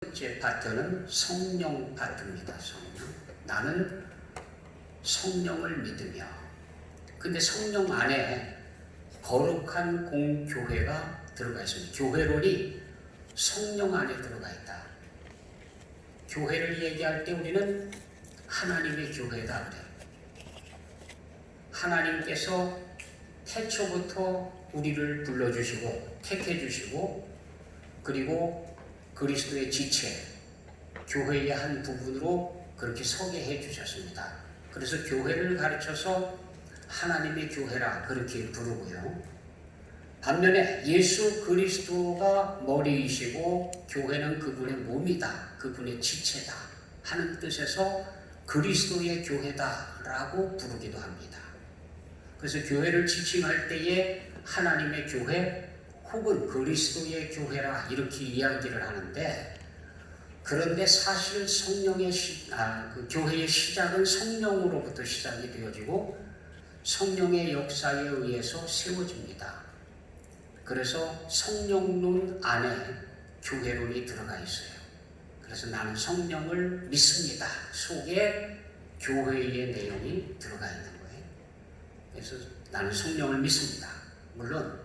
번째 파트는 성령 파트입니다. 성령. 나는 성령을 믿으며. 근데 성령 안에 거룩한 공교회가 들어가 있습니다. 교회론이 성령 안에 들어가 있다. 교회를 얘기할 때 우리는 하나님의 교회다 그래요. 하나님께서 태초부터 우리를 불러주시고 택해주시고 그리고 그리스도의 지체, 교회의 한 부분으로 그렇게 소개해 주셨습니다. 그래서 교회를 가르쳐서 하나님의 교회라 그렇게 부르고요. 반면에 예수 그리스도가 머리이시고 교회는 그분의 몸이다, 그분의 지체다 하는 뜻에서 그리스도의 교회다라고 부르기도 합니다. 그래서 교회를 지칭할 때에 하나님의 교회 혹은 그리스도의 교회라 이렇게 이야기를 하는데, 그런데 사실 성령의 그 교회의 시작은 성령으로부터 시작이 되어지고 성령의 역사에 의해서 세워집니다. 그래서 성령론 안에 교회론이 들어가 있어요. 그래서 나는 성령을 믿습니다 속에 교회의 내용이 들어가 있는 거예요. 그래서 나는 성령을 믿습니다. 물론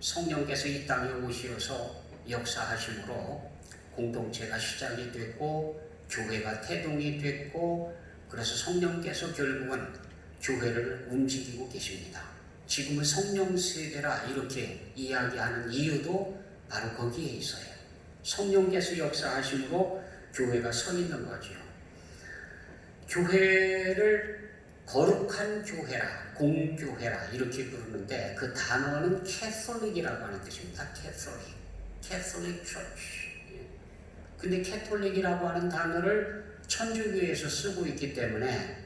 성령께서 이 땅에 오셔서 역사하심으로 공동체가 시작이 됐고 교회가 태동이 됐고, 그래서 성령께서 결국은 교회를 움직이고 계십니다. 지금은 성령 세대라 이렇게 이야기하는 이유도 바로 거기에 있어요. 성령께서 역사하심으로 교회가 서 있는 거죠. 교회를 거룩한 교회라, 공교회라 이렇게 부르는데 그 단어는 캐톨릭이라고 하는 뜻입니다. 캐톨릭 처치. 근데 캐톨릭이라고 하는 단어를 천주교에서 쓰고 있기 때문에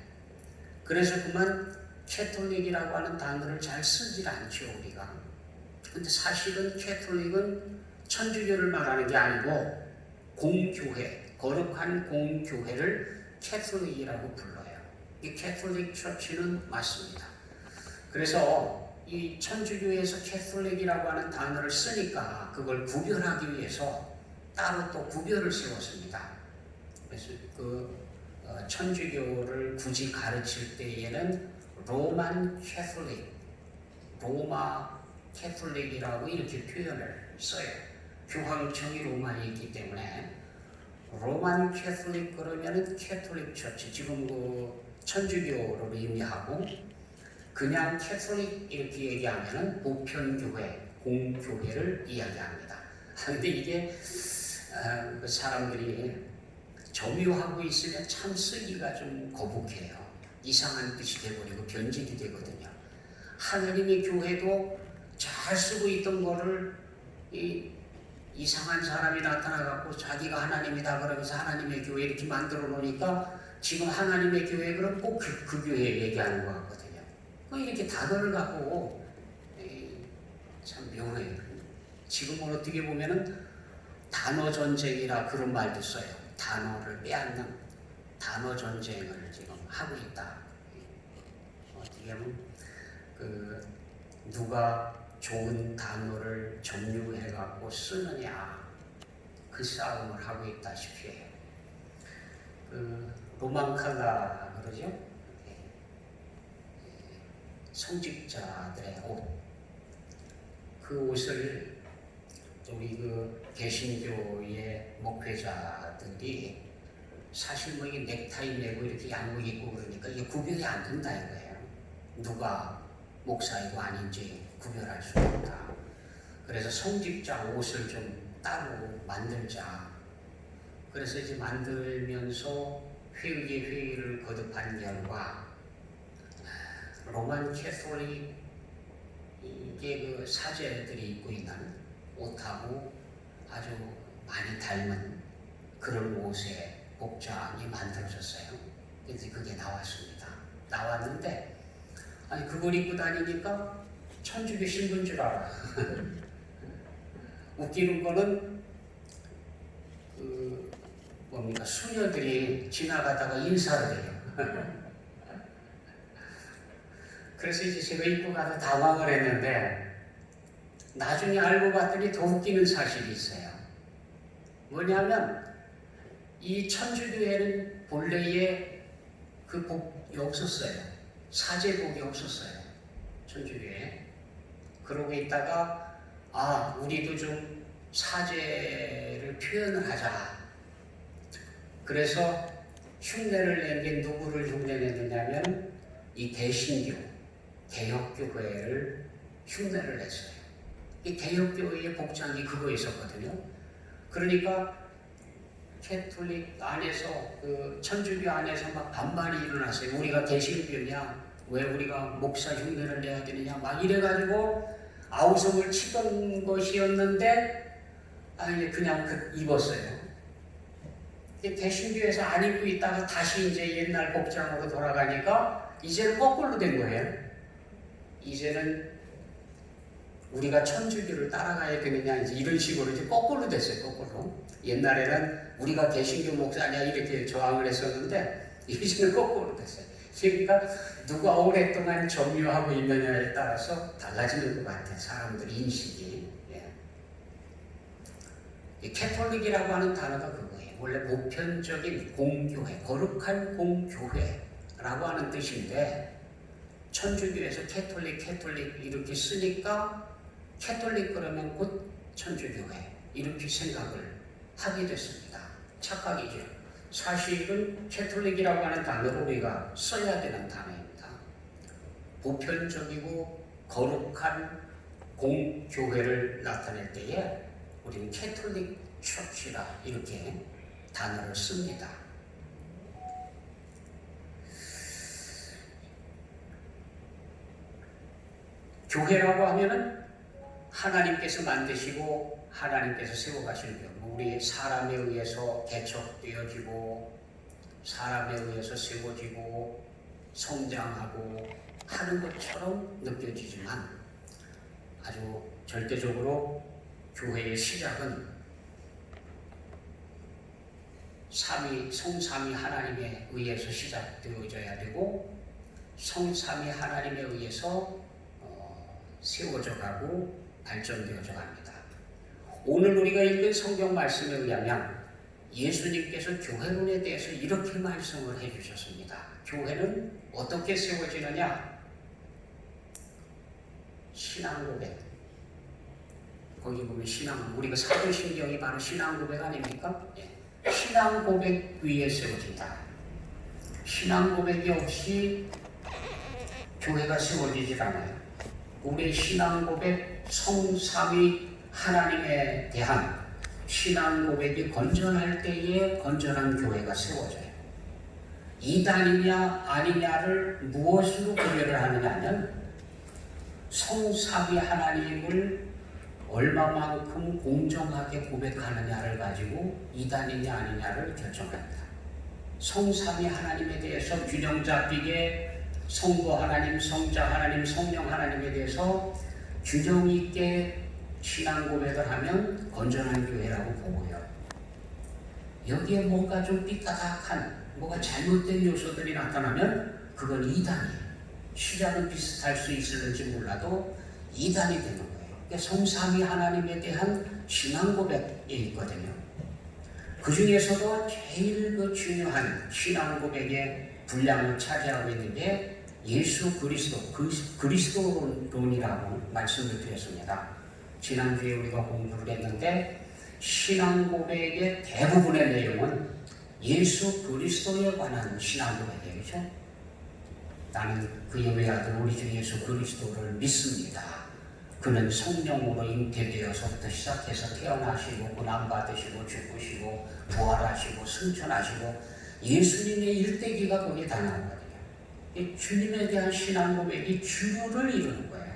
그래서 그만 캐톨릭이라고 하는 단어를 잘 쓰질 않죠, 우리가. 근데 사실은 캐톨릭은 천주교를 말하는 게 아니고 공교회, 거룩한 공교회를 캐톨릭이라고 불러요. 이 캐톨릭 처치는 맞습니다. 그래서 이 천주교에서 캐톨릭이라고 하는 단어를 쓰니까 그걸 구별하기 위해서 따로 또 구별을 세웠습니다. 그래서 천주교를 굳이 가르칠 때에는 로만 캐톨릭, 로마 캐톨릭이라고 이렇게 표현을 써요. 교황청이 로마에 있기 때문에 로만 캐톨릭 그러면은 캐톨릭 처치, 지금 천주교를 의미하고, 그냥 캐톨릭 이렇게 얘기하면은 보편교회, 공교회를 이야기합니다. 그런데 이게 사람들이 점유하고 있으면 참 쓰기가 좀 거북해요. 이상한 뜻이 되버리고 변질이 되거든요. 하나님의 교회도 잘 쓰고 있던 거를 이상한 사람이 나타나갖고 자기가 하나님이다 그러면서 하나님의 교회 이렇게 만들어 놓으니까 지금 하나님의 교회 그럼 꼭 그 교회 얘기하는 것 같거든요. 이렇게 단어를 갖고 참 묘해요. 지금은 어떻게 보면은 단어 전쟁이라 그런 말도 써요. 단어를 빼앗는 단어 전쟁을 지금 하고 있다. 어떻게 보면 누가 좋은 단어를 점유해갖고 쓰느냐 그 싸움을 하고 있다시피 해요. 로망칼라 그러죠? 성직자들의 옷, 그 옷을 우리 개신교의 목회자들이 사실 이게 넥타이 메고 이렇게 양복 입고 그러니까 이게 구별이 안 된다 이거예요. 누가 목사이고 아닌지 구별할 수 없다. 그래서 성직자 옷을 좀 따로 만들자. 그래서 이제 만들면서 회의를 거듭한 결과 로만 캐톨릭 이게 사제들이 입고 있는 옷하고 아주 많이 닮은 그런 옷의 복장이 만들어졌어요. 그래서 그게 나왔습니다. 나왔는데 그걸 입고 다니니까 천주교 신부인 줄 알아. 웃기는 거는 수녀들이 지나가다가 인사를 해요. 그래서 이제 제가 입고 가서 당황을 했는데 나중에 알고 봤더니 더 웃기는 사실이 있어요. 뭐냐면 이 천주교회는 본래에 그 복이 없었어요. 사제복이 없었어요. 천주교회. 그러고 있다가 우리도 좀 사제를 표현을 하자. 그래서 흉내를 낸 게 누구를 흉내냈느냐면 이 대신교, 개혁교회를 흉내를 냈어요. 이 개혁교회의 복장이 그거 있었거든요. 그러니까 캐톨릭 안에서 그 천주교 안에서 막 반발이 일어났어요. 우리가 개신교냐? 왜 우리가 목사 흉내를 내야 되느냐? 막 이래가지고 아우성을 치던 것이었는데 그냥 입었어요. 개신교에서 안 입고 있다가 다시 이제 옛날 복장으로 돌아가니까 이제는 거꾸로 된 거예요. 이제는 우리가 천주교를 따라가야 되느냐 이제 이런 식으로 이제 거꾸로 됐어요. 거꾸로. 옛날에는 우리가 개신교 목사냐 이렇게 저항을 했었는데 이제는 거꾸로 됐어요. 그러니까 누가 오랫동안 점유하고 있느냐에 따라서 달라지는 것 같아요. 사람들 인식이. 이 캐톨릭이라고 하는 단어가 그거예요. 원래 보편적인 공교회, 거룩한 공교회라고 하는 뜻인데 천주교에서 캐톨릭 이렇게 쓰니까 캐톨릭 그러면 곧 천주교회 이렇게 생각을 하게 됐습니다. 착각이죠. 사실은 캐톨릭이라고 하는 단어를 우리가 써야 되는 단어입니다. 보편적이고 거룩한 공교회를 나타낼 때에 우리는 캐톨릭 처치라 이렇게 단어를 씁니다. 교회라고 하면은 하나님께서 만드시고 하나님께서 세워가시는 것. 우리 사람에 의해서 개척되어지고 사람에 의해서 세워지고 성장하고 하는 것처럼 느껴지지만 아주 절대적으로 교회의 시작은 성삼위 하나님에 의해서 시작되어져야 되고 성삼위 하나님에 의해서 세워져 가고 발전되어져 갑니다. 오늘 우리가 읽은 성경 말씀에 의하면 예수님께서 교회론에 대해서 이렇게 말씀을 해주셨습니다. 교회는 어떻게 세워지느냐? 신앙고백. 거기 보면 우리가 사도신경이 바로 신앙고백 아닙니까? 신앙고백 위에 세워진다. 신앙고백이 없이 교회가 세워지질 않아요. 우리의 신앙고백, 성삼위 하나님에 대한 신앙고백이 건전할 때에 건전한 교회가 세워져요. 이단이냐 아니냐를 무엇으로 구별을 하느냐면 성삼위 하나님을 얼마만큼 공정하게 고백하느냐를 가지고 이단이냐 아니냐를 결정합니다. 성삼위 하나님에 대해서 균형 잡히게 성부 하나님, 성자 하나님, 성령 하나님에 대해서 균형 있게 신앙 고백을 하면 건전한 교회라고 보고요. 여기에 뭔가 좀 삐까닥한 뭐가 잘못된 요소들이 나타나면 그건 이단이에요. 시작은 비슷할 수 있을지 몰라도 이단이 되는 거예요. 그러니까 성삼위 하나님에 대한 신앙 고백에 있거든요. 그 중에서도 제일 중요한 신앙 고백의 분량을 차지하고 있는 게 예수 그리스도, 그리스도론이라고 말씀을 드렸습니다. 지난주에 우리가 공부를 했는데 신앙 고백의 대부분의 내용은 예수 그리스도에 관한 신앙 고백이에요. 그렇죠? 나는 그의 외아들 우리 주 예수 그리스도를 믿습니다. 그는 성령으로 잉태되어서부터 시작해서 태어나시고 고난받으시고 죽으시고 부활하시고 승천하시고 예수님의 일대기가 거기에 다 나오거든요. 주님에 대한 신앙 고백이 주를 이루는 거예요.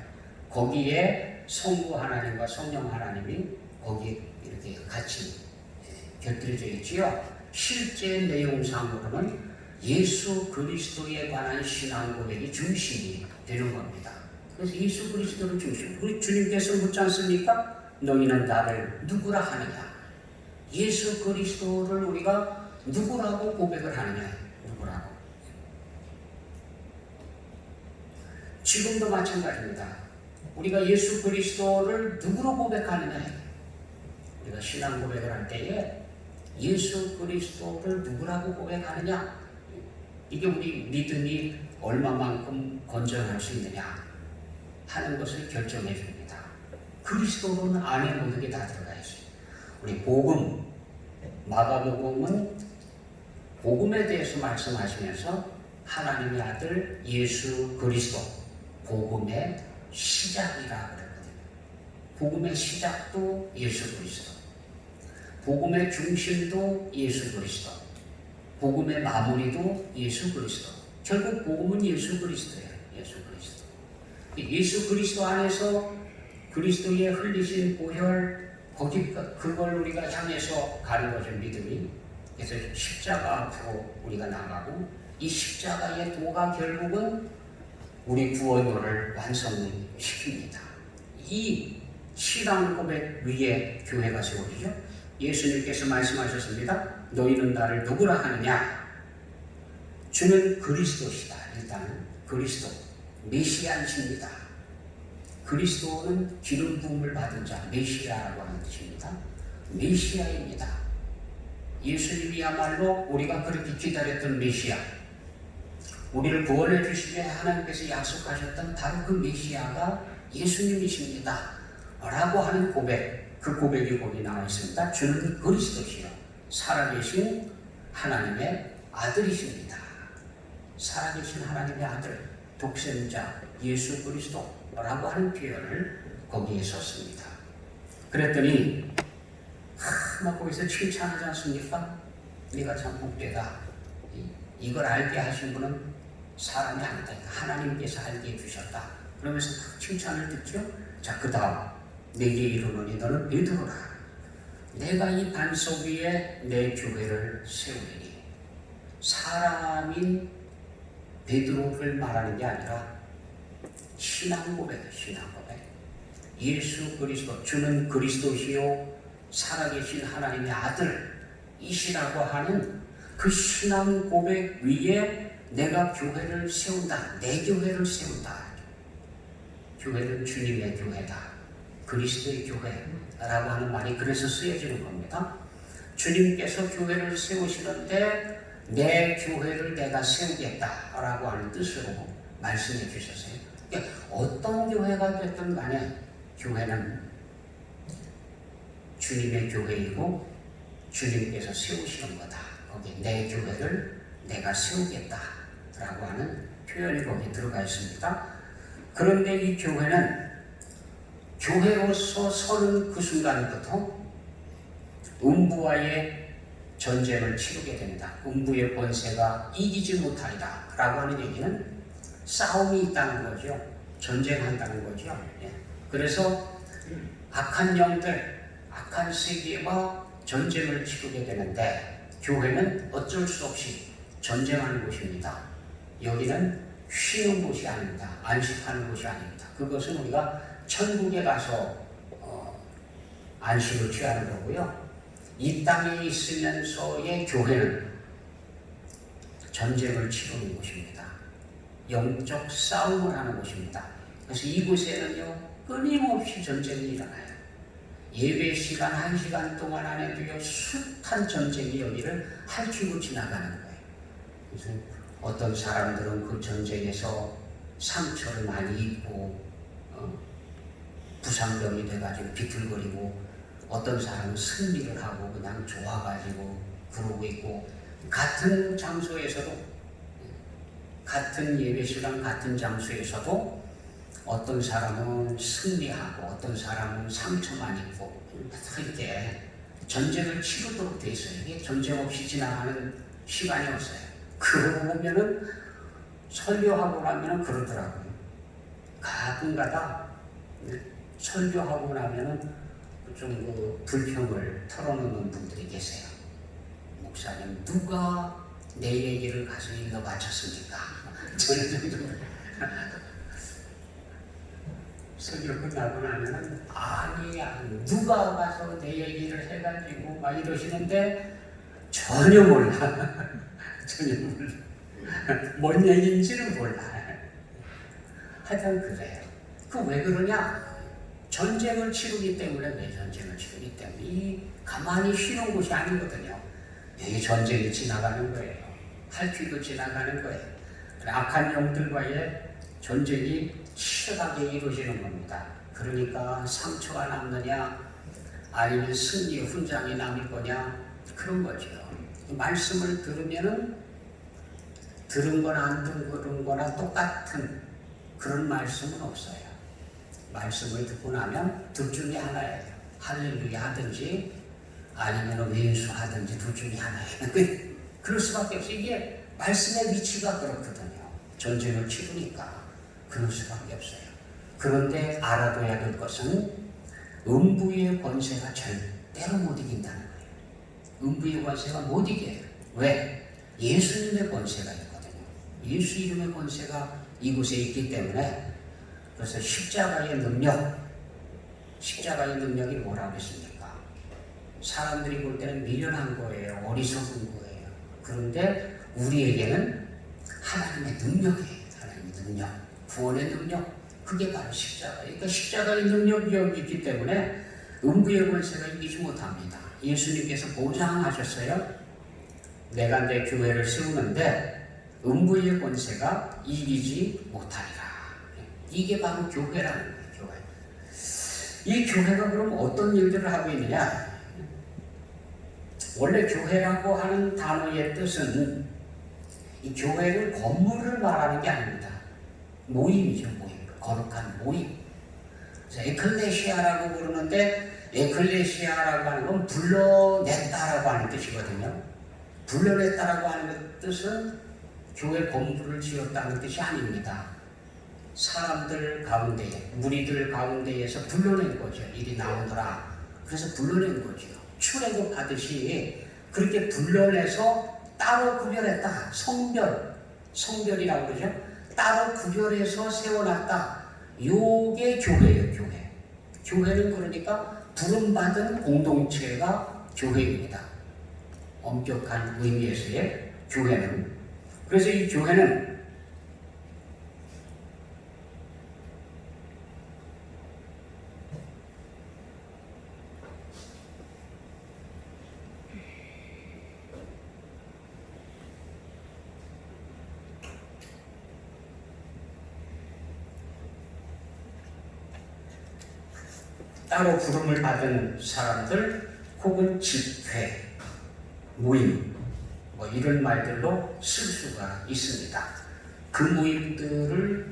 거기에 성부 하나님과 성령 하나님이 거기에 이렇게 같이 곁들여져 있지요. 실제 내용상으로는 예수 그리스도에 관한 신앙 고백이 중심이 되는 겁니다. 그래서 예수 그리스도를 중심. 우리 주님께서 묻지 않습니까? 너희는 나를 누구라 하느냐? 예수 그리스도를 우리가 누구라고 고백을 하느냐? 누구라고? 지금도 마찬가지입니다. 우리가 예수 그리스도를 누구로 고백하느냐? 우리가 신앙 고백을 할 때에 예수 그리스도를 누구라고 고백하느냐? 이게 우리 믿음이 얼마만큼 건전할 수 있느냐 하는 것을 결정해 줍니다. 그리스도는 안에 모든 게 다 들어가 있어요. 우리 복음, 마가복음은 복음에 대해서 말씀하시면서 하나님의 아들 예수 그리스도, 복음의 시작이라고 그랬거든요. 복음의 시작도 예수 그리스도, 복음의 중심도 예수 그리스도, 복음의 마무리도 예수 그리스도. 결국 복음은 예수 그리스도예요. 예수 그리스도. 예수 그리스도 안에서 그리스도의 흘리신 보혈, 그걸 우리가 향해서 가는 거죠, 믿음이. 그래서 십자가 앞으로 우리가 나가고, 이 십자가의 도가 결국은 우리 구원을 완성시킵니다. 이 신앙 고백 위에 교회가 세워지죠. 예수님께서 말씀하셨습니다. 너희는 나를 누구라 하느냐? 주는 그리스도시다. 일단 그리스도, 메시아이십니다. 그리스도는 기름 부음을 받은 자, 메시아라고 하는 뜻입니다. 메시아입니다. 예수님이야말로 우리가 그렇게 기다렸던 메시아, 우리를 구원해 주시게 하나님께서 약속하셨던 바로 그 메시아가 예수님이십니다 라고 하는 고백, 그 고백이 거기 나와 있습니다. 주는 그리스도시요 살아계신 하나님의 아들이십니다. 살아계신 하나님의 아들, 독생자 예수 그리스도라고 하는 표현을 거기에 썼습니다. 그랬더니 막 거기서 칭찬하지 않습니까? 네가 참 복되다. 이걸 알게 하신 분은 사람이 아니다. 하나님께서 알게 해주셨다. 그러면서 막 칭찬을 듣죠. 자, 그 다음 내게 이르노니 너는 베드로라. 내가 이 반석 위에 내 교회를 세우리니. 사람인 베드로를 말하는 게 아니라 신앙 고백이에요. 신앙 고백. 예수 그리스도, 주는 그리스도시요 살아계신 하나님의 아들이시라고 하는 그 신앙 고백 위에 내가 교회를 세운다. 내 교회를 세운다. 교회는 주님의 교회다. 그리스도의 교회라고 하는 말이 그래서 쓰여지는 겁니다. 주님께서 교회를 세우시는데 내 교회를 내가 세우겠다라고 하는 뜻으로 말씀해 주셨어요. 그러니까 어떤 교회가 됐든 간에 교회는 주님의 교회이고 주님께서 세우시는 거다. 거기 내 교회를 내가 세우겠다라고 하는 표현이 거기 들어가 있습니다. 그런데 이 교회는 교회로서 서는 그 순간부터 음부와의 전쟁을 치르게 됩니다. 음부의 권세가 이기지 못하리라 라고 하는 얘기는 싸움이 있다는 거죠. 전쟁한다는 거죠. 그래서 악한 영들, 악한 세계와 전쟁을 치르게 되는데 교회는 어쩔 수 없이 전쟁하는 곳입니다. 여기는 쉬는 곳이 아닙니다. 안식하는 곳이 아닙니다. 그것은 우리가 천국에 가서 안식을 취하는 거고요. 이 땅에 있으면서의 교회는 전쟁을 치르는 곳입니다. 영적 싸움을 하는 곳입니다. 그래서 이곳에는요 끊임없이 전쟁이 일어나요. 예배 시간 1시간 동안 안에도요 숱한 전쟁이 여기를 핥히고 지나가는 거예요. 그래서 어떤 사람들은 그 전쟁에서 상처를 많이 입고 부상병이 돼가지고 비틀거리고, 어떤 사람은 승리를 하고 그냥 좋아가지고 그러고 있고, 같은 장소에서도, 같은 예배시간 같은 장소에서도 어떤 사람은 승리하고 어떤 사람은 상처만 입고 이렇게 전쟁을 치르도록 돼 있어요. 이게 전쟁 없이 지나가는 시간이 없어요. 그러고 보면은 설교하고 나면은 그러더라고요. 가끔가다 설교하고 나면은 좀 그 불평을 털어놓는 분들이 계세요. 목사님, 누가 내 얘기를 가서 일러 바쳤습니까? 저는 정도 설교 끝나고 나면은 아니 누가 가서 내 얘기를 해가지고 막 이러시는데 전혀 몰라. 전혀 몰라. 뭔 얘기인지는 몰라. 하여튼 그래요. 그 왜 그러냐? 전쟁을 치르기 때문에, 왜 전쟁을 치르기 때문에 이 가만히 쉬는 곳이 아니거든요. 이 전쟁이 지나가는 거예요. 할퀴도 지나가는 거예요. 악한 영들과의 전쟁이 치열하게 이루어지는 겁니다. 그러니까 상처가 남느냐 아니면 승리 훈장이 남을 거냐, 그런 거죠. 말씀을 들으면은 들은 거나 안 들은 거나 똑같은 그런 말씀은 없어요. 말씀을 듣고 나면 둘 중에 하나예요. 할렐루야 하든지 아니면 왼수 하든지 둘 중에 하나예요. 그럴 수밖에 없어요. 이게 말씀의 위치가 그렇거든요. 전쟁을 치르니까 그럴 수밖에 없어요. 그런데 알아둬야 될 것은 음부의 권세가 절대로 못 이긴다는 거예요. 음부의 권세가 못 이겨요. 왜? 예수님의 권세가 있거든요. 예수 이름의 권세가 이곳에 있기 때문에. 그래서 십자가의 능력이 뭐라고 했습니까? 사람들이 볼 때는 미련한 거예요. 어리석은 거예요. 그런데 우리에게는 하나님의 능력이에요. 하나님의 능력, 구원의 능력, 그게 바로 십자가예요. 그러니까 십자가의 능력이 있기 때문에 음부의 권세가 이기지 못합니다. 예수님께서 보장하셨어요. 내가 내 교회를 세우는데 음부의 권세가 이기지 못하리라. 이게 바로 교회라는 거예요. 교회. 이 교회가 그럼 어떤 일들을 하고 있느냐? 원래 교회라고 하는 단어의 뜻은 이 교회는 건물을 말하는 게 아닙니다. 모임이죠. 모임. 거룩한 모임. 그래서 에클레시아라고 부르는데, 에클레시아라고 하는 건 불러냈다라고 하는 뜻이거든요. 불러냈다라고 하는 뜻은 교회 건물을 지었다는 뜻이 아닙니다. 사람들 가운데에, 무리들 가운데에서 불러낸 거죠. 이리 나오더라. 그래서 불러낸 거죠. 출애굽 하듯이 그렇게 불러내서 따로 구별했다. 성별이라고 그러죠. 따로 구별해서 세워놨다. 요게 교회예요. 교회. 교회는 그러니까 부름받은 공동체가 교회입니다. 엄격한 의미에서의 교회는. 그래서 이 교회는 따로 부름을 받은 사람들 혹은 집회, 모임, 뭐 이런 말들로 쓸 수가 있습니다. 그 모임들을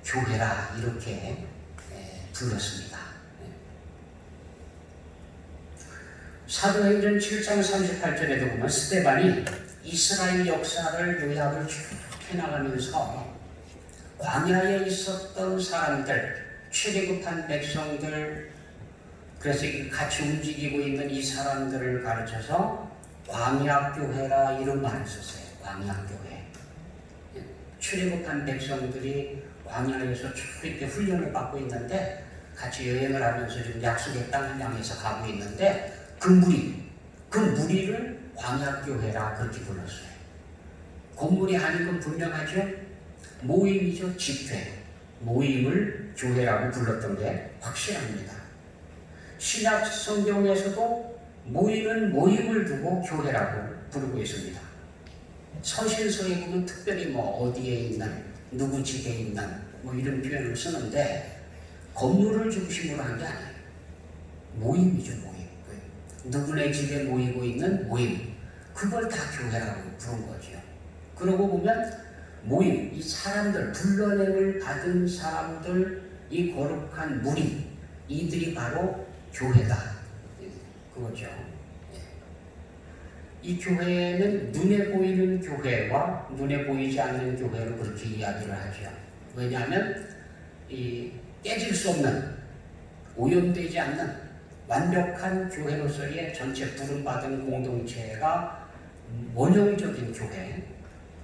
교회라 이렇게 불렀습니다. 사도행전 7장 38절에도 보면 스데반이 이스라엘 역사를 요약을 쭉 해나가면서 광야에 있었던 사람들, 출애굽한 백성들, 그래서 같이 움직이고 있는 이 사람들을 가르쳐서 광야교회라 이런 말을 썼어요. 광야교회. 출애굽한 백성들이 광야에서 쭉 이렇게 훈련을 받고 있는데 같이 여행을 하면서 지금 약속의 땅을 향해서 가고 있는데 그 무리를 광야교회라 그렇게 불렀어요. 건물이 아닌 건 분명하죠? 모임이죠. 집회. 모임을 교회라고 불렀던 게 확실합니다. 신약 성경에서도 모임은 모임을 두고 교회라고 부르고 있습니다. 서신서에 보면 특별히 뭐 어디에 있는, 누구 집에 있는 뭐 이런 표현을 쓰는데 건물을 중심으로 한 게 아니에요. 모임이죠. 모임. 누구네 집에 모이고 있는 모임. 그걸 다 교회라고 부른 거죠. 그러고 보면 모임, 이 사람들, 불러냄을 받은 사람들, 이 거룩한 무리, 이들이 바로 교회다. 그거죠. 이 교회는 눈에 보이는 교회와 눈에 보이지 않는 교회로 그렇게 이야기를 하죠. 왜냐하면 이 깨질 수 없는, 오염되지 않는 완벽한 교회로서의 전체 부름받은 공동체가 원형적인 교회,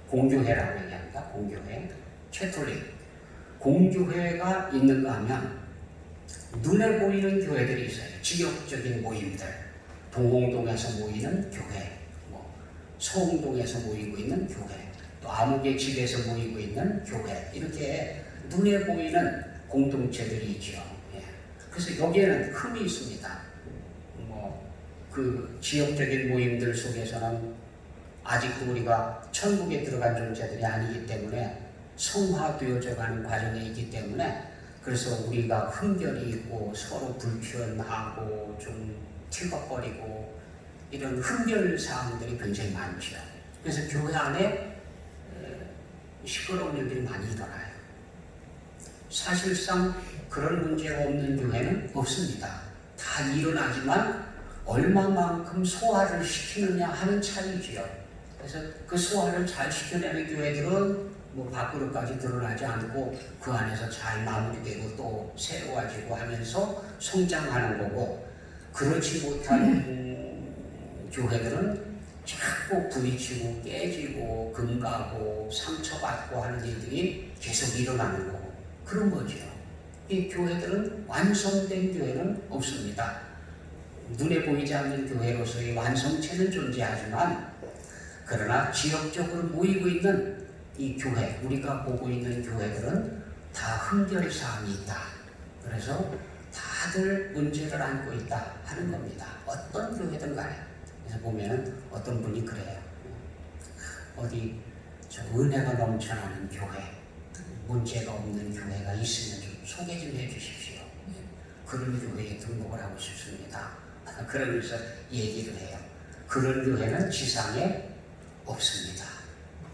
공교회라고 얘기합니다. 공교회, 캐톨릭, 공교회가 있는가 하면 눈에 보이는 교회들이 있어요. 지역적인 모임들, 동홍동에서 모이는 교회, 서홍동에서 모이고 있는 교회, 또 아무개 집에서 모이고 있는 교회, 이렇게 눈에 보이는 공동체들이 있죠. 그래서 그래서 여기에는 흠이 있습니다. 그 지역적인 모임들 속에서는 아직도 우리가 천국에 들어간 존재들이 아니기 때문에 성화되어져 가는 과정에 있기 때문에 그래서 우리가 흠결이 있고 서로 불편하고 좀 튀걱거리고 이런 흠결 사항들이 굉장히 많죠. 그래서 교회 안에 시끄러운 일들이 많이 일어나요. 사실상 그런 문제가 없는 교회는 없습니다. 다 일어나지만 얼마만큼 소화를 시키느냐 하는 차이지요. 그래서 그 소화를 잘 시켜내는 교회들은 밖으로까지 드러나지 않고 그 안에서 잘 마무리되고 또 새로워지고 하면서 성장하는 거고, 그렇지 못한 교회들은 자꾸 부딪히고 깨지고 금가고 상처받고 하는 일들이 계속 일어나는 거고 그런 거죠. 이 교회들은 완성된 교회는 없습니다. 눈에 보이지 않는 교회로서의 완성체는 존재하지만 그러나 지역적으로 모이고 있는 이 교회, 우리가 보고 있는 교회들은 다 흠결 사항이 있다. 그래서 다들 문제를 안고 있다 하는 겁니다. 어떤 교회든 간에. 그래서 보면은 어떤 분이 그래요. 어디 저 은혜가 넘쳐나는 교회, 문제가 없는 교회가 있으면 좀 소개 좀 해주십시오. 그런 교회에 등록을 하고 싶습니다. 그러면서 얘기를 해요. 그런 교회는 지상에 없습니다.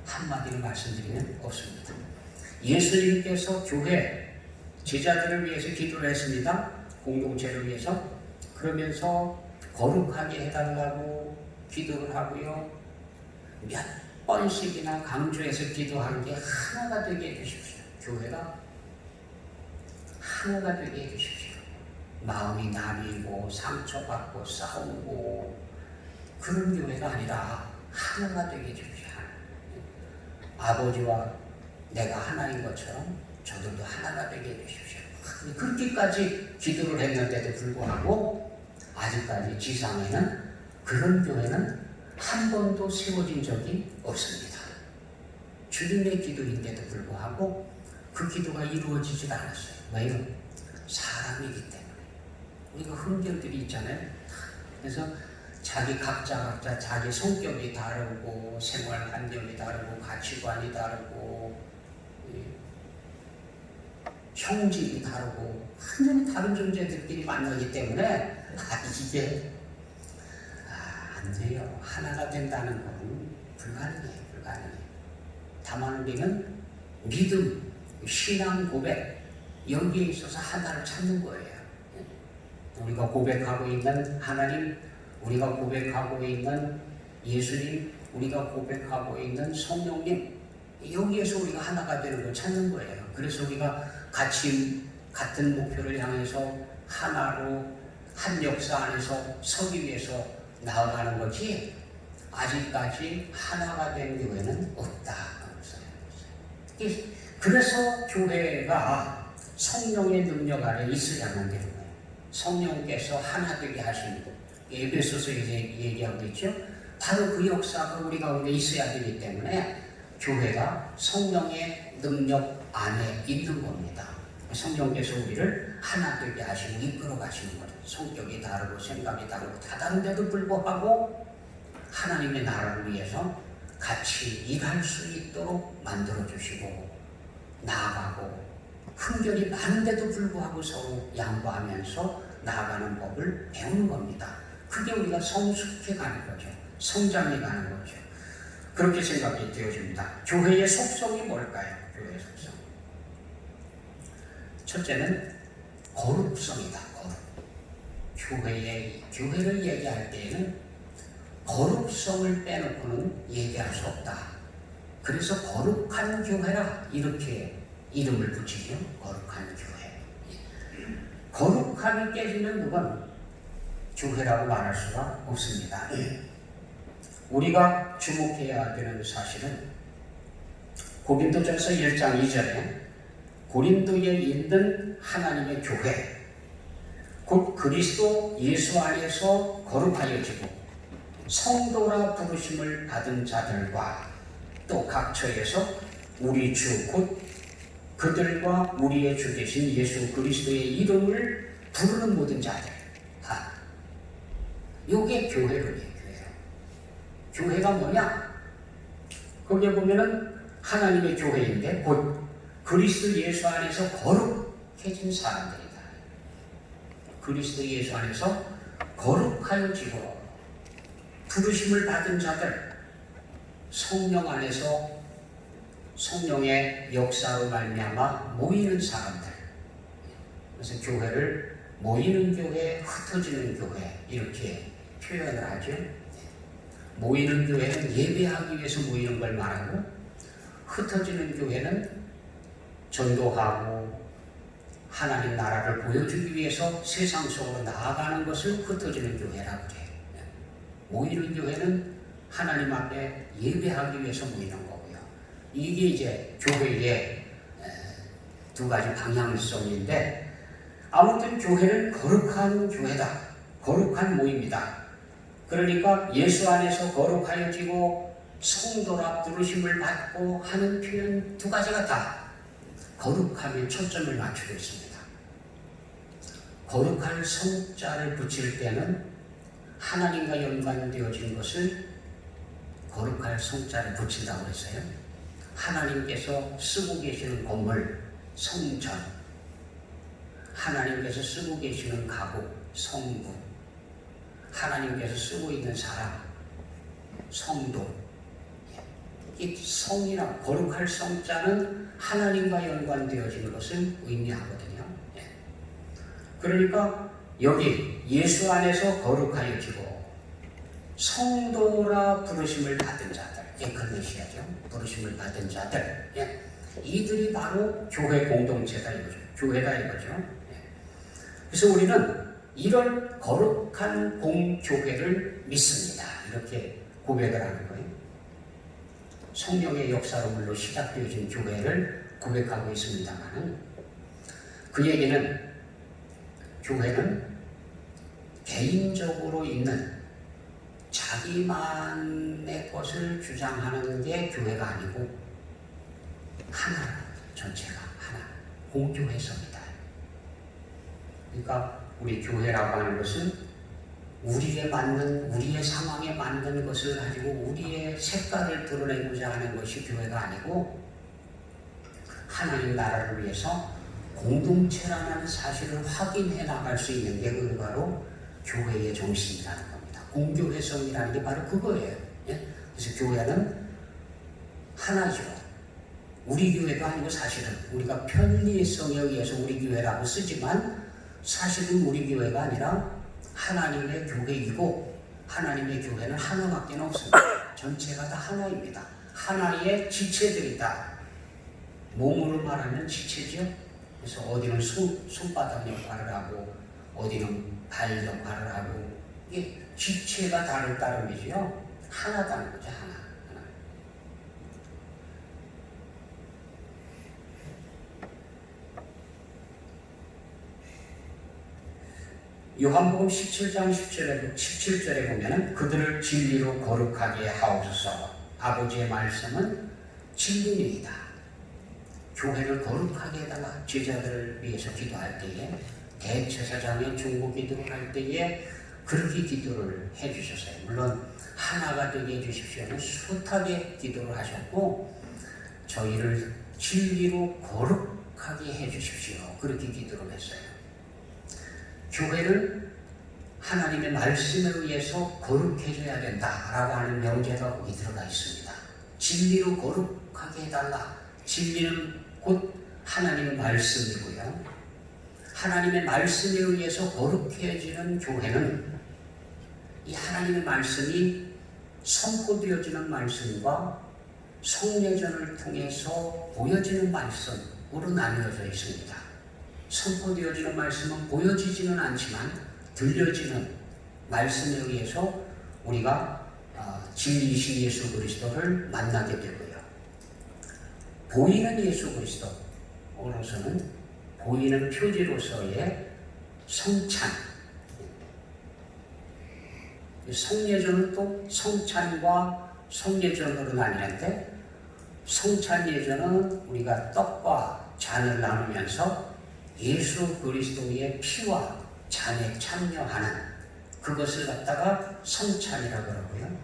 한마디로 말씀드리면 없습니다. 예수님께서 교회 제자들을 위해서 기도를 했습니다. 공동체를 위해서. 그러면서 거룩하게 해달라고 기도를 하고요. 몇 번씩이나 강조해서 기도한 게 하나가 되게 해주십시오. 교회가 하나가 되게 해주십시오. 마음이 나뉘고 상처받고 싸우고 그런 교회가 아니라 하나가 되게 해주십시오. 아버지와 내가 하나인 것처럼 저들도 하나가 되게 해주십시오. 그렇게까지 기도를 했는데도 불구하고 아직까지 지상에는 그런 교회는 한 번도 세워진 적이 없습니다. 주님의 기도인데도 불구하고 그 기도가 이루어지질 않았어요. 왜요? 사람이기 때문에. 우리가 흠결들이 있잖아요. 그래서 각자 자기 성격이 다르고 생활 환경이 다르고 가치관이 다르고 형질이 다르고 완전히 다른 존재들끼리 만나기 때문에 이게 안 돼요. 하나가 된다는 건 불가능해요. 다만 우리는 믿음, 신앙 고백 여기에 있어서 하나를 찾는 거예요. 우리가 고백하고 있는 하나님, 우리가 고백하고 있는 예수님, 우리가 고백하고 있는 성령님, 여기에서 우리가 하나가 되는 걸 찾는 거예요. 그래서 우리가 같은 목표를 향해서 하나로 한 역사 안에서 서기 위해서 나아가는 거지 아직까지 하나가 된 교회는 없다. 그래서 교회가 성령의 능력 아래 있어야만 되는 거예요. 성령께서 하나 되게 하시는 것. 에베소서 얘기하고 있죠. 바로 그 역사가 우리 가운데 있어야 되기 때문에 교회가 성령의 능력 안에 있는 겁니다. 성령께서 우리를 하나 되게 하시고 이끌어 가시는 거죠. 성격이 다르고 생각이 다르고 다 다른데도 불구하고 하나님의 나라를 위해서 같이 일할 수 있도록 만들어 주시고 나아가고 흠결이 많은데도 불구하고 서로 양보하면서 나아가는 법을 배우는 겁니다. 그게 우리가 성숙해 가는 거죠. 성장해 가는 거죠. 그렇게 생각이 되어집니다. 교회의 속성이 뭘까요? 교회의 속성. 첫째는 거룩성이다. 교회를 얘기할 때에는 거룩성을 빼놓고는 얘기할 수 없다. 그래서 거룩한 교회라 이렇게 이름을 붙이죠. 거룩한 교회. 거룩함이 깨지면 그건 교회라고 말할 수가 없습니다. 우리가 주목해야 되는 사실은 고린도전서 1장 2절에 고린도에 있는 하나님의 교회, 곧 그리스도 예수 안에서 거룩하여지고 성도라 부르심을 받은 자들과 또 각처에서 우리 주 곧 그들과 우리의 주 되신 예수 그리스도의 이름을 부르는 모든 자들. 요게 교회론이에요. 교회가 뭐냐? 거기에 보면은 하나님의 교회인데 곧 그리스도 예수 안에서 거룩해진 사람들이다. 그리스도 예수 안에서 거룩하여지고 부르심을 받은 자들, 성령 안에서 성령의 역사로 말미암아 모이는 사람들. 그래서 교회를 모이는 교회, 흩어지는 교회 이렇게 표현을 하죠. 모이는 교회는 예배하기 위해서 모이는 걸 말하고, 흩어지는 교회는 전도하고 하나님 나라를 보여주기 위해서 세상 속으로 나아가는 것을 흩어지는 교회라고 해요. 모이는 교회는 하나님 앞에 예배하기 위해서 모이는 거고요. 이게 이제 교회의 두 가지 방향성인데, 아무튼 교회는 거룩한 교회다. 거룩한 모임이다. 그러니까 예수 안에서 거룩하여지고 성도라 부르심을 받고 하는 표현 두 가지가 다 거룩함에 초점을 맞추고 있습니다. 거룩한 성자를 붙일 때는 하나님과 연관되어진 것을 거룩할 성자를 붙인다고 했어요. 하나님께서 쓰고 계시는 건물, 성전, 하나님께서 쓰고 계시는 가구, 성부, 하나님께서 쓰고 있는 사람, 성도. 이 성이나 거룩할 성자는 하나님과 연관되어진 것을 의미하거든요. 그러니까 여기 예수 안에서 거룩하여지고 성도라 부르심을 받은 자들, 에클레시아죠. 부르심을 받은 자들. 이들이 바로 교회 공동체다 이거죠. 교회다 이거죠. 그래서 우리는 이런 거룩한 공교회를 믿습니다. 이렇게 고백을 하는 거예요. 성령의 역사로 물론 시작되어진 교회를 고백하고 있습니다만, 그 얘기는 교회는 개인적으로 있는 자기만의 것을 주장하는 게 교회가 아니고 하나, 전체가 하나, 공교회성이다. 그러니까 우리 교회라고 하는 것은 우리에 맞는, 우리의 상황에 맞는 것을 가지고 우리의 색깔을 드러내고자 하는 것이 교회가 아니고, 하나님 나라를 위해서 공동체라는 사실을 확인해 나갈 수 있는 게 바로 교회의 정신이라는 겁니다. 공교회성이라는 게 바로 그거예요. 그래서 교회는 하나죠. 우리 교회도 아니고 사실은 우리가 편리성에 의해서 우리 교회라고 쓰지만 사실은 우리 교회가 아니라 하나님의 교회이고, 하나님의 교회는 하나밖에 없습니다. 전체가 다 하나입니다. 하나의 지체들이다. 몸으로 말하면 지체죠. 그래서 어디는 손바닥 역할을 하고 어디는 발 역할을 하고, 이게 지체가 다를 따름이죠. 하나다는 거죠. 하나. 요한복음 17장 17절에 보면 그들을 진리로 거룩하게 하옵소서. 아버지의 말씀은 진리입니다. 교회를 거룩하게 해달라. 제자들을 위해서 기도할 때에, 대제사장의 중보 기도를 할 때에 그렇게 기도를 해주셨어요. 물론 하나가 되게 해주십시오는 숱하게 기도를 하셨고, 저희를 진리로 거룩하게 해주십시오. 그렇게 기도를 했어요. 교회는 하나님의 말씀에 의해서 거룩해져야 된다라고 하는 명제가 거기 들어가 있습니다. 진리로 거룩하게 해달라. 진리는 곧 하나님의 말씀이고요. 하나님의 말씀에 의해서 거룩해지는 교회는 이 하나님의 말씀이 선포되어지는 말씀과 성례전을 통해서 보여지는 말씀으로 나누어져 있습니다. 선포되어지는 말씀은 보여지지는 않지만 들려지는 말씀에 의해서 우리가 진리이신 예수 그리스도를 만나게 되고요. 보이는 예수 그리스도로서는 보이는 표지로서의 성찬, 성례전은 또 성찬과 성례전으로 나뉘는데, 성찬 예전은 우리가 떡과 잔을 나누면서 예수 그리스도의 피와 잔액 참여하는 그것을 갖다가 성찬이라고 그러고요.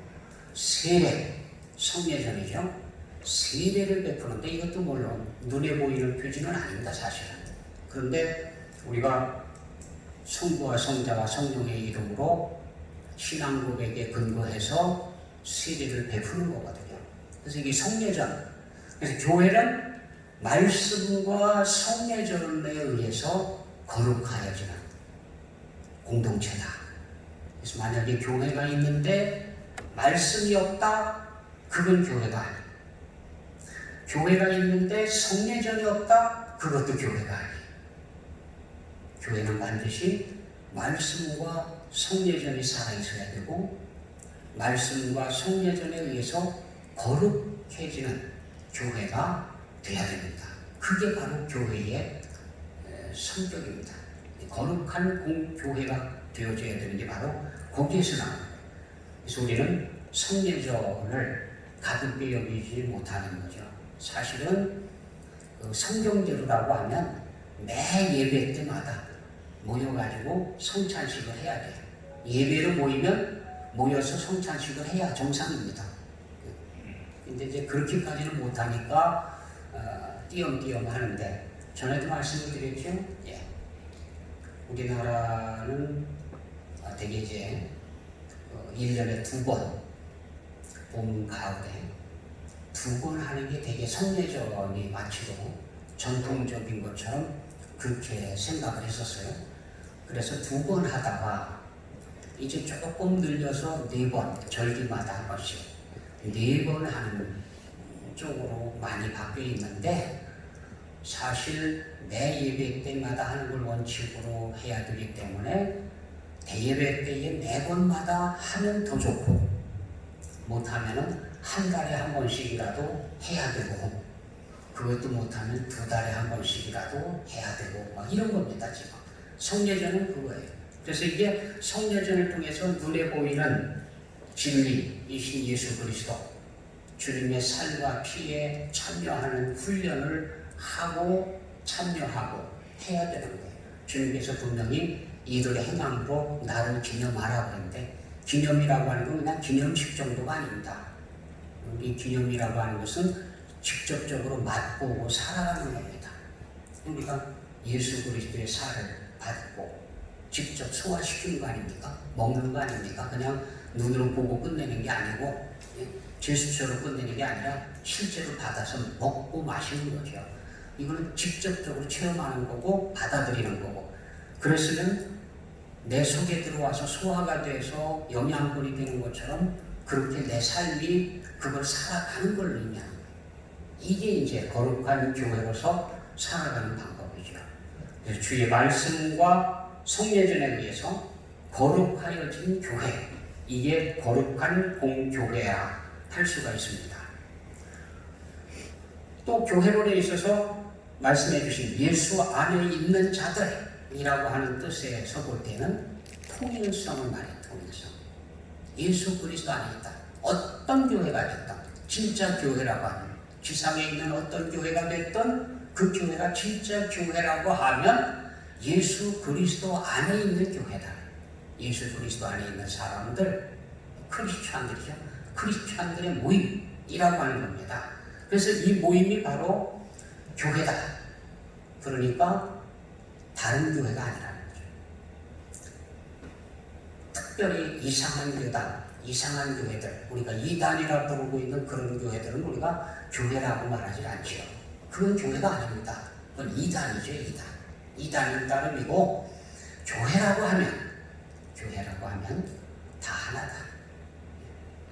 세례, 성례전이죠. 세례를 베푸는데 이것도 물론 눈에 보이는 표지는 아닙니다, 사실은. 그런데 우리가 성부와 성자와 성령의 이름으로 신앙 고백에 근거해서 세례를 베푸는 거거든요. 그래서 이게 성례전. 그래서 교회는 말씀과 성례전에 의해서 거룩하여지는 공동체다. 그래서 만약에 교회가 있는데 말씀이 없다, 그건 교회가 아니에요. 교회가 있는데 성례전이 없다, 그것도 교회가 아니에요. 교회는 반드시 말씀과 성례전이 살아있어야 되고 말씀과 성례전에 의해서 거룩해지는 교회가 되어야 됩니다. 그게 바로 교회의 성격입니다. 거룩한 교회가 되어져야 되는 게 바로 거기에서 나옵니다. 그래서 우리는 성례전을 가볍게 여기지 못하는 거죠. 사실은 성경대로라고 하면 매 예배 때마다 모여가지고 성찬식을 해야 돼요. 예배로 모여서 성찬식을 해야 정상입니다. 근데 이제 그렇게까지는 못하니까 띄엄띄엄 하는데, 전에도 말씀을 드렸죠. 예. 우리나라는 되게 이제 1년에 2번, 봄, 가을에 2번 하는 게 되게 성례전이 마치고 전통적인 것처럼 그렇게 생각을 했었어요. 그래서 2번 하다가 이제 조금 늘려서 4번, 절기마다 한 번씩 4번 하는 쪽으로 많이 바뀌어 있는데, 사실 매 예배 때마다 하는 걸 원칙으로 해야 되기 때문에 대예배 때에 4번마다 하면 더 좋고, 못하면은 한 달에 한 번씩이라도 해야 되고, 그것도 못하면 2달에 한 번씩이라도 해야 되고, 막 이런 겁니다. 지금 성례전은 그거예요. 그래서 이게 성례전을 통해서 눈에 보이는 진리이신 예수 그리스도, 주님의 살과 피에 참여하는 훈련을 하고 참여하고 해야 되는 거예요. 주님께서 분명히 이들 행함으로 나를 기념하라고 하는데, 기념이라고 하는 건 그냥 기념식 정도가 아닙니다. 우리 기념이라고 하는 것은 직접적으로 맛보고 살아가는 겁니다. 우리가 예수 그리스도의 살을 받고 직접 소화시키는 거 아닙니까? 먹는 거 아닙니까? 그냥 눈으로 보고 끝내는 게 아니고 제스처로 끝내는 게 아니라 실제로 받아서 먹고 마시는 거죠. 이거는 직접적으로 체험하는 거고 받아들이는 거고, 그랬으면 내 속에 들어와서 소화가 돼서 영양분이 되는 것처럼 그렇게 내 삶이 그걸 살아가는 걸 의미하는 거예요. 이게 이제 거룩한 교회로서 살아가는 방법이죠. 그래서 주의 말씀과 성례전에 의해서 거룩하여진 교회, 이게 거룩한 공교회야 할 수가 있습니다. 또 교회론에 있어서 말씀해 주신 예수 안에 있는 자들이라고 하는 뜻에서 볼 때는 통일성을 말해요. 통일성. 예수 그리스도 안에 있다. 어떤 교회가 됐든, 진짜 교회라고 하면, 지상에 있는 어떤 교회가 됐든 그 교회가 진짜 교회라고 하면 예수 그리스도 안에 있는 교회다. 예수 그리스도 안에 있는 사람들, 크리스찬들이죠. 크리스찬들의 모임이라고 하는 겁니다. 그래서 이 모임이 바로 교회다. 그러니까 다른 교회가 아니라는 거죠. 특별히 이상한 교단, 이상한 교회들, 우리가 이단이라고 부르고 있는 그런 교회들은 우리가 교회라고 말하지 않죠. 그건 교회가 아닙니다. 그건 이단이죠, 이단. 이단인 따름이고, 교회라고 하면 다 하나다.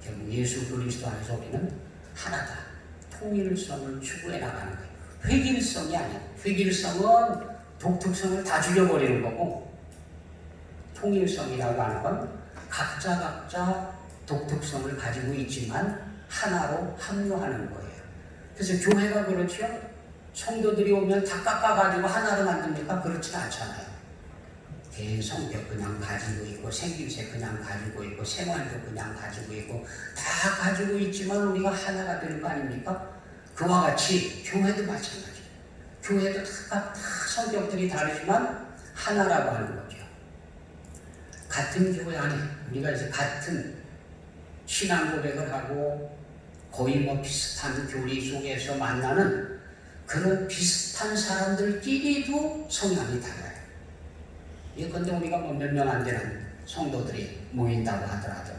결국 예수 그리스도 안에서 우리는 하나다. 통일성을 추구해 나가는 거예요. 획일성이 아니야. 획일성은 독특성을 다 죽여버리는 거고, 통일성이라고 하는 건 각자 독특성을 가지고 있지만 하나로 합류하는 거예요. 그래서 교회가 그렇죠. 성도들이 오면 다 깎아가지고 하나로 만듭니까? 그렇지는 않잖아요. 개인 성격 그냥 가지고 있고, 생김새 그냥 가지고 있고, 생활도 그냥 가지고 있고, 다 가지고 있지만 우리가 하나가 되는 거 아닙니까? 그와 같이 교회도 마찬가지예요. 교회도 다 성격들이 다르지만 하나라고 하는 거죠. 같은 교회 안에 우리가 이제 같은 신앙 고백을 하고 거의 뭐 비슷한 교리 속에서 만나는 그런 비슷한 사람들끼리도 성향이 달라요. 예컨대 우리가 뭐 몇 명 안 되는 성도들이 모인다고 하더라도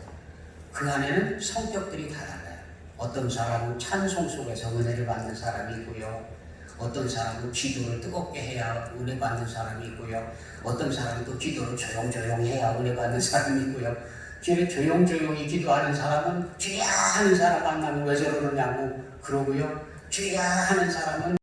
그 안에는 성격들이 다 달라요. 어떤 사람은 찬송 속에서 은혜를 받는 사람이 있고요. 어떤 사람은 기도를 뜨겁게 해야 은혜 받는 사람이 있고요. 어떤 사람은 또 기도를 조용조용 해야 은혜 받는 사람이 있고요. 조용조용히 기도하는 사람은 주야 하는 사람 만나면 왜 저러느냐고 그러고요. 주야 하는 사람은